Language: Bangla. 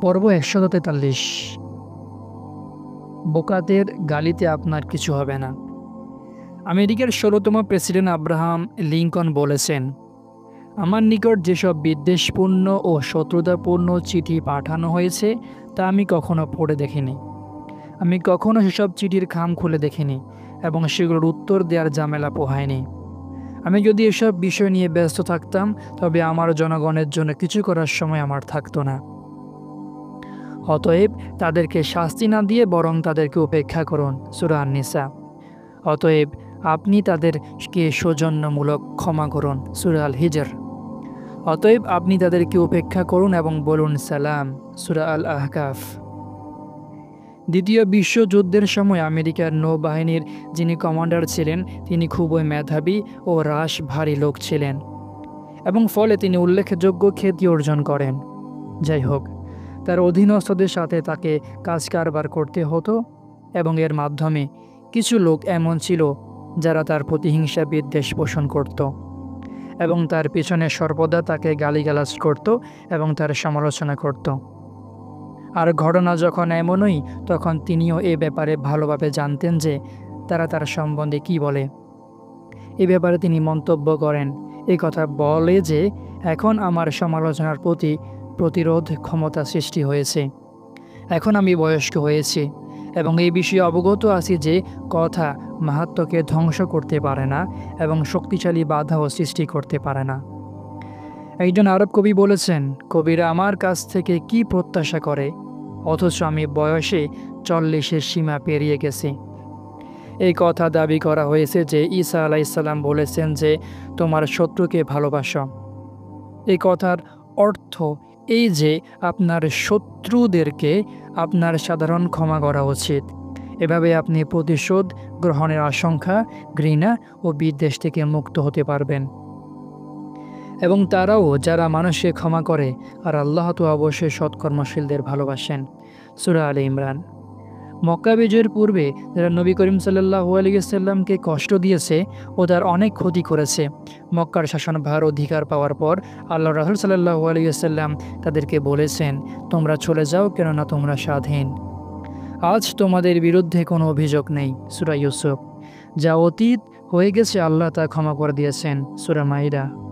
পর্ব ১৪৩। বোকাদের গালিতে আপনার কিছু হবে না। আমেরিকার ১৬তম প্রেসিডেন্ট আব্রাহাম লিঙ্কন বলেছেন, আমার নিকট যেসব বিদ্বেষপূর্ণ ও শত্রুতাপূর্ণ চিঠি পাঠানো হয়েছে তা আমি কখনো পড়ে দেখিনি। আমি কখনো সেসব চিঠির খাম খুলে দেখিনি এবং সেগুলোর উত্তর দেওয়ার ঝামেলা পোহাইনি। আমি যদি এসব বিষয় নিয়ে ব্যস্ত থাকতাম তবে আমার জনগণের জন্য কিছু করার সময় আমার থাকতো না। অতএব তাদেরকে শাস্তি না দিয়ে বরং তাদেরকে উপেক্ষা করুন। সূরা আন-নিসা। অতএব আপনি তাদেরকে সৌজন্যমূলক ক্ষমা করুন। সূরা আল-হিজর। অতএব আপনি তাদেরকে উপেক্ষা করুন এবং বলুন সালাম। সূরা আল-আহকাফ। দ্বিতীয় বিশ্বযুদ্ধের সময় আমেরিকার নৌবাহিনীর যিনি কমান্ডার ছিলেন তিনি খুবই মেধাবী ও রাশভারী লোক ছিলেন এবং ফলে তিনি উল্লেখযোগ্য খ্যাতি অর্জন করেন। যাই হোক, তার অধীনস্থদের সাথে তাকে কাজ কারবার করতে হতো এবং এর মাধ্যমে কিছু লোক এমন ছিল যারা তার প্রতিহিংসা বিদ্বেষ পোষণ করত এবং তার পিছনে সর্বদা তাকে গালিগালাজ করত এবং তার সমালোচনা করত। আর ঘটনা যখন এমনই তখন তিনিও এ ব্যাপারে ভালোভাবে জানতেন যে তারা তার সম্বন্ধে কি বলে। এ ব্যাপারে তিনি মন্তব্য করেন, এই কথা বলে যে এখন আমার সমালোচনার প্রতি প্রতিরোধ ক্ষমতা সৃষ্টি হয়েছে। এখন আমি বয়স্ক হয়েছি এবং এই বিষয়ে অবগত আছি যে কথা মাহাত্ম্যকে ধ্বংস করতে পারে না এবং শক্তিশালী বাধাও সৃষ্টি করতে পারে না। একজন আরব কবি বলেছেন, কবিরা আমার কাছ থেকে কি প্রত্যাশা করে অথচ আমি বয়সে ৪০-এর সীমা পেরিয়ে গেছি। এই কথা দাবি করা হয়েছে যে ঈসা আলাইসাল্লাম বলেছেন যে তোমার শত্রুকে ভালোবাসো। এই কথার অর্থ এই যে আপনার শত্রুদেরকে আপনার সাধারণ ক্ষমা করা উচিত। এভাবে আপনি প্রতিশোধ গ্রহণের আশঙ্কা, ঘৃণা ও বিদ্বেষ থেকে মুক্ত হতে পারবেন। এবং তারাও যারা মানুষকে ক্ষমা করে, আর আল্লাহ তো অবশ্যই সৎকর্মশীলদের ভালোবাসেন। সূরা আলে ইমরান। মক্কা বিজয়ের পূর্বে যারা নবী করিম সাল্লাল্লাহু আলাইহি ওয়াসাল্লামকে কষ্ট দিয়েছে ও তার অনেক ক্ষতি করেছে, মক্কার শাসনভার অধিকার পাওয়ার পর আল্লাহ রাসূল সাল্লাল্লাহু আলাইহি ওয়াসাল্লাম তাদেরকে বলেছেন, তোমরা চলে যাও, কেননা তোমরা স্বাধীন। আজ তোমাদের বিরুদ্ধে কোনো অভিযোগ নেই। সূরা ইউসুফ। যা অতীত হয়ে গেছে আল্লাহ তা ক্ষমা করে দিয়েছেন। সূরা মাইদা।